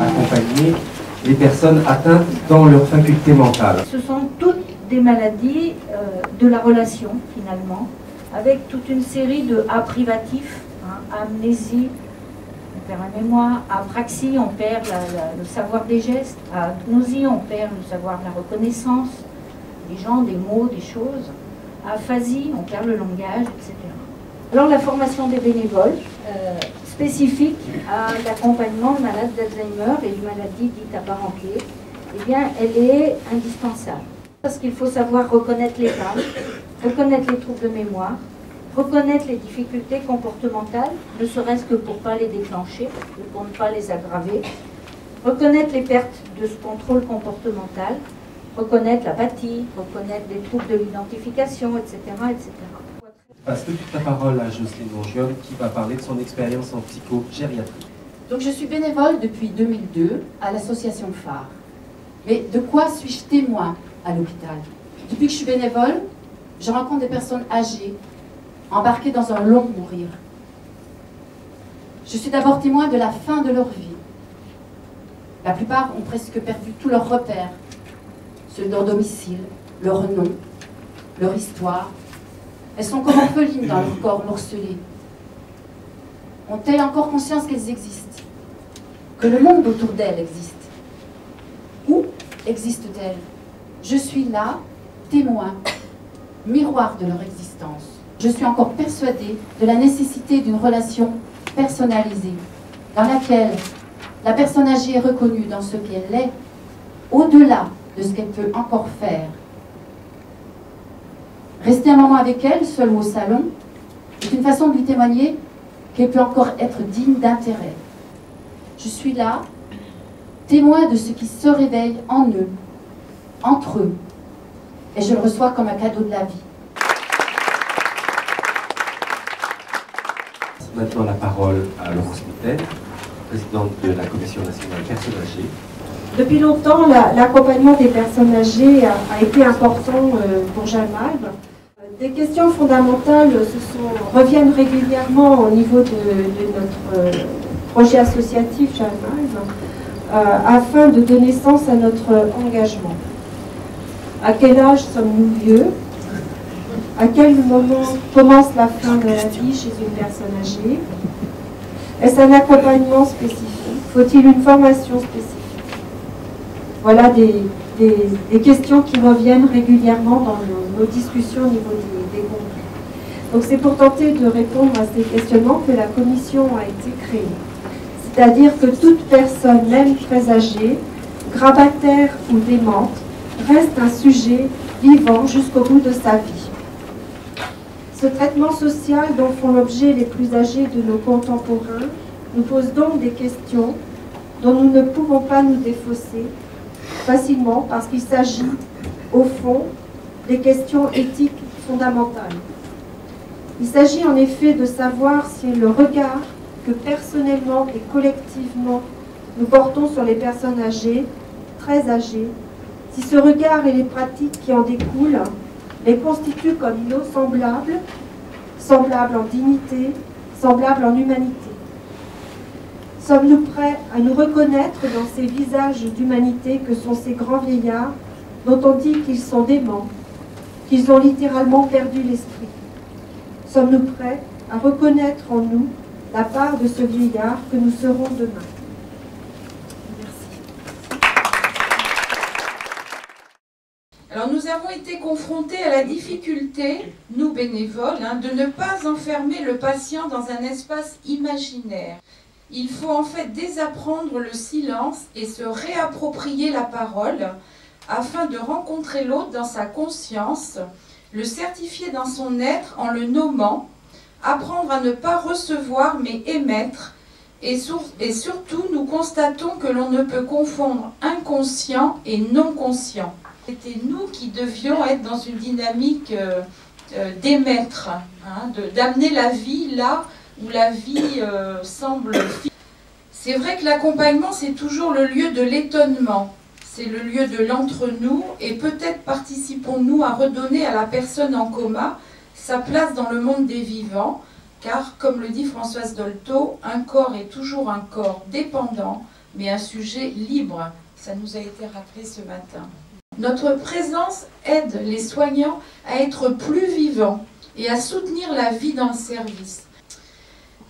accompagner les personnes atteintes dans leur faculté mentale. Ce sont toutes des maladies de la relation, finalement, avec toute une série de A privatifs, amnésie, on perd la mémoire, apraxie, on perd le savoir des gestes, agnosie, on perd le savoir de la reconnaissance, des gens, des mots, des choses, aphasie, on perd le langage, etc. Alors la formation des bénévoles, spécifique à l'accompagnement de malades d'Alzheimer et de maladies dites apparentées, eh bien, elle est indispensable. Parce qu'il faut savoir reconnaître les âges, reconnaître les troubles de mémoire, reconnaître les difficultés comportementales, ne serait-ce que pour ne pas les déclencher, ou pour ne pas les aggraver, reconnaître les pertes de ce contrôle comportemental, reconnaître l'apathie, reconnaître les troubles de l'identification, etc., etc. Je passe tout de suite la parole à Jocelyne Mongiol qui va parler de son expérience en psychogériatrie. Donc je suis bénévole depuis 2002 à l'association Phare. Mais de quoi suis-je témoin à l'hôpital? Depuis que je suis bénévole, je rencontre des personnes âgées, embarquées dans un long mourir. Je suis d'abord témoin de la fin de leur vie. La plupart ont presque perdu tous leurs repères, ceux de leur domicile, leur nom, leur histoire. Elles sont comme orphelines dans leur corps morcelé. Ont-elles encore conscience qu'elles existent? Que le monde autour d'elles existe? Où existent-elles? Je suis là, témoin, miroir de leur existence. Je suis encore persuadée de la nécessité d'une relation personnalisée, dans laquelle la personne âgée est reconnue dans ce qu'elle est, au-delà de ce qu'elle peut encore faire. Rester un moment avec elle, seule ou au salon, est une façon de lui témoigner qu'elle peut encore être digne d'intérêt. Je suis là, témoin de ce qui se réveille en eux, entre eux, et je le reçois comme un cadeau de la vie. Maintenant la parole à Laurence Mitaine, présidente de la Commission nationale personnes âgées. Depuis longtemps, l'accompagnement des personnes âgées a été important pour Jeanne Malm. Des questions fondamentales reviennent régulièrement au niveau de notre projet associatif Jeanne Malm, afin de donner sens à notre engagement. À quel âge sommes-nous vieux? À quel moment commence la fin de la vie chez une personne âgée? Est-ce un accompagnement spécifique? Faut-il une formation spécifique? Voilà des questions qui reviennent régulièrement dans nos discussions au niveau des congrès. Donc c'est pour tenter de répondre à ces questionnements que la commission a été créée. C'est-à-dire que toute personne, même très âgée, grabataire ou démente, reste un sujet vivant jusqu'au bout de sa vie. Ce traitement social dont font l'objet les plus âgés de nos contemporains nous pose donc des questions dont nous ne pouvons pas nous défausser facilement parce qu'il s'agit, au fond, des questions éthiques fondamentales. Il s'agit en effet de savoir si le regard que personnellement et collectivement nous portons sur les personnes âgées, très âgées, si ce regard et les pratiques qui en découlent les constituent comme nos semblables, semblables en dignité, semblables en humanité. Sommes-nous prêts à nous reconnaître dans ces visages d'humanité que sont ces grands vieillards dont on dit qu'ils sont déments, qu'ils ont littéralement perdu l'esprit? Sommes-nous prêts à reconnaître en nous la part de ce vieillard que nous serons demain? Merci. Alors nous avons été confrontés à la difficulté, nous bénévoles, de ne pas enfermer le patient dans un espace imaginaire. Il faut en fait désapprendre le silence et se réapproprier la parole afin de rencontrer l'autre dans sa conscience, le certifier dans son être en le nommant, apprendre à ne pas recevoir mais émettre, et surtout nous constatons que l'on ne peut confondre inconscient et non conscient. C'était nous qui devions être dans une dynamique d'émettre, d'amener la vie là où la vie semble... C'est vrai que l'accompagnement, c'est toujours le lieu de l'étonnement, c'est le lieu de l'entre-nous, et peut-être participons-nous à redonner à la personne en coma sa place dans le monde des vivants, car, comme le dit Françoise Dolto, un corps est toujours un corps dépendant, mais un sujet libre. Ça nous a été rappelé ce matin. Notre présence aide les soignants à être plus vivants et à soutenir la vie dans le service.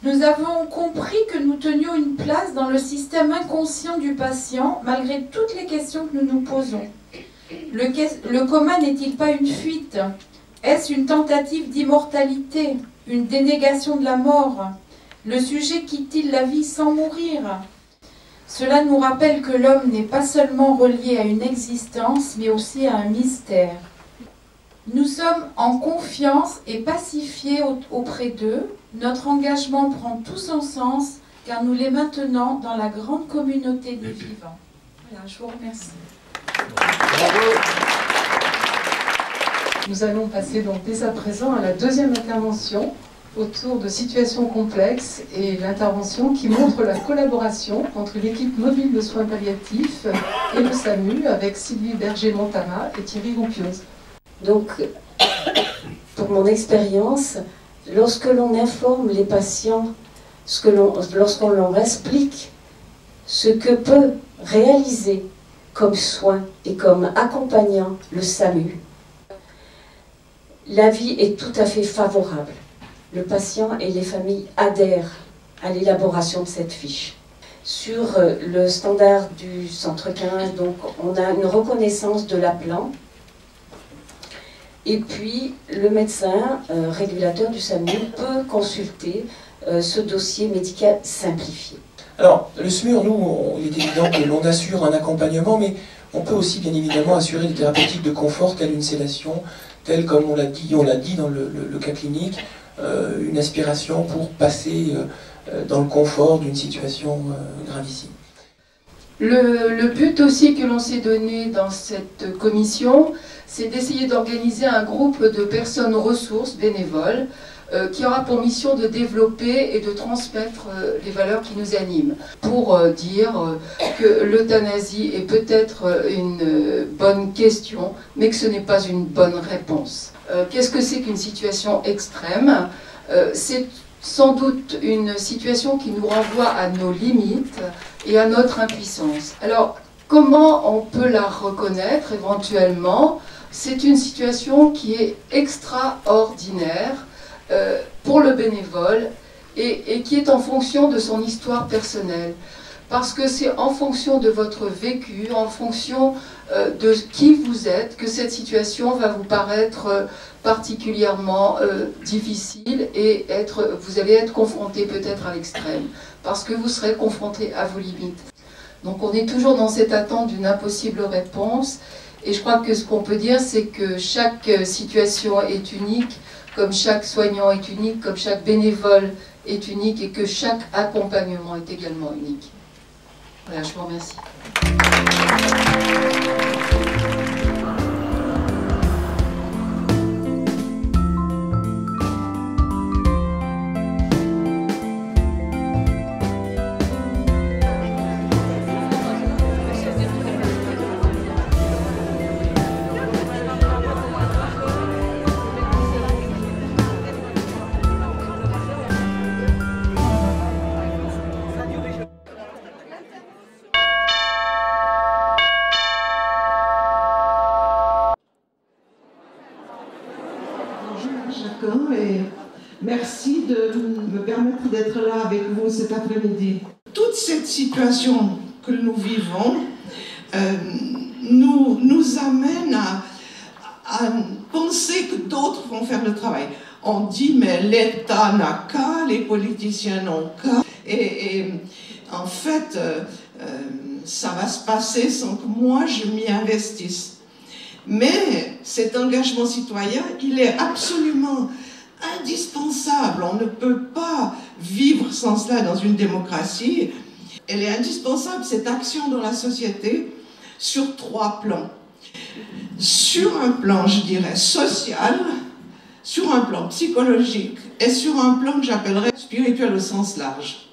Nous avons compris que nous tenions une place dans le système inconscient du patient, malgré toutes les questions que nous nous posons. Le coma n'est-il pas une fuite? Est-ce une tentative d'immortalité? Une dénégation de la mort? Le sujet quitte-t-il la vie sans mourir? Cela nous rappelle que l'homme n'est pas seulement relié à une existence, mais aussi à un mystère. Nous sommes en confiance et pacifiés auprès d'eux. Notre engagement prend tout son sens, car nous les maintenons dans la grande communauté des vivants. Voilà, je vous remercie. Bravo. Nous allons passer donc dès à présent à la deuxième intervention autour de situations complexes et l'intervention qui montre la collaboration entre l'équipe mobile de soins palliatifs et le SAMU avec Sylvie Berger-Montama et Thierry Rompioz. Donc, pour mon expérience, lorsque l'on informe les patients, lorsqu'on leur explique ce que peut réaliser comme soin et comme accompagnant le SAMU, l'avis est tout à fait favorable. Le patient et les familles adhèrent à l'élaboration de cette fiche. Sur le standard du centre 15, donc, on a une reconnaissance de l'appelant. Et puis, le médecin régulateur du SAMU peut consulter ce dossier médical simplifié. Alors, le SMUR, nous, il est évident que l'on assure un accompagnement, mais on peut aussi, bien évidemment, assurer des thérapeutiques de confort, telle une sédation, telle, comme on l'a dit dans le cas clinique, une aspiration pour passer dans le confort d'une situation gravissime. Le but aussi que l'on s'est donné dans cette commission, c'est d'essayer d'organiser un groupe de personnes ressources bénévoles qui aura pour mission de développer et de transmettre les valeurs qui nous animent. Pour dire que l'euthanasie est peut-être une bonne question, mais que ce n'est pas une bonne réponse. Qu'est-ce que c'est qu'une situation extrême? C'est sans doute une situation qui nous renvoie à nos limites et à notre impuissance. Alors, comment on peut la reconnaître éventuellement? C'est une situation qui est extraordinaire pour le bénévole et qui est en fonction de son histoire personnelle. Parce que c'est en fonction de votre vécu, en fonction de qui vous êtes, que cette situation va vous paraître particulièrement difficile et vous allez être confronté peut-être à l'extrême, parce que vous serez confronté à vos limites. Donc on est toujours dans cette attente d'une impossible réponse, et je crois que ce qu'on peut dire, c'est que chaque situation est unique, comme chaque soignant est unique, comme chaque bénévole est unique, et que chaque accompagnement est également unique. Voilà, je vous remercie. Et merci de me permettre d'être là avec vous cet après-midi. Toute cette situation que nous vivons nous amène à penser que d'autres vont faire le travail. On dit mais l'État n'a qu'à, les politiciens n'ont qu'à. Et en fait, ça va se passer sans que moi je m'y investisse. Mais cet engagement citoyen, il est absolument indispensable. On ne peut pas vivre sans cela dans une démocratie. Elle est indispensable, cette action dans la société, sur 3 plans. Sur un plan, je dirais, social, sur un plan psychologique et sur un plan que j'appellerais spirituel au sens large.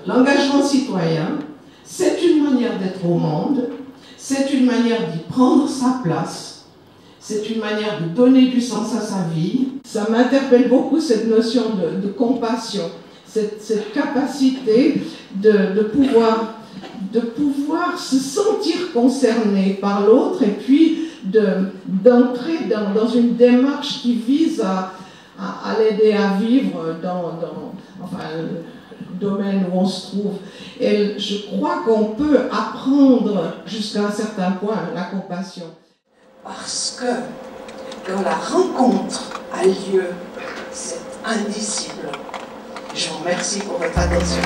L'engagement citoyen, c'est une manière d'être au monde, c'est une manière d'y prendre sa place. C'est une manière de donner du sens à sa vie. Ça m'interpelle beaucoup cette notion de compassion, cette capacité de pouvoir de pouvoir se sentir concerné par l'autre et puis d'entrer dans une démarche qui vise à l'aider à vivre dans le domaine où on se trouve. Et je crois qu'on peut apprendre jusqu'à un certain point la compassion. Parce que quand la rencontre a lieu, c'est indicible. Je vous remercie pour votre attention.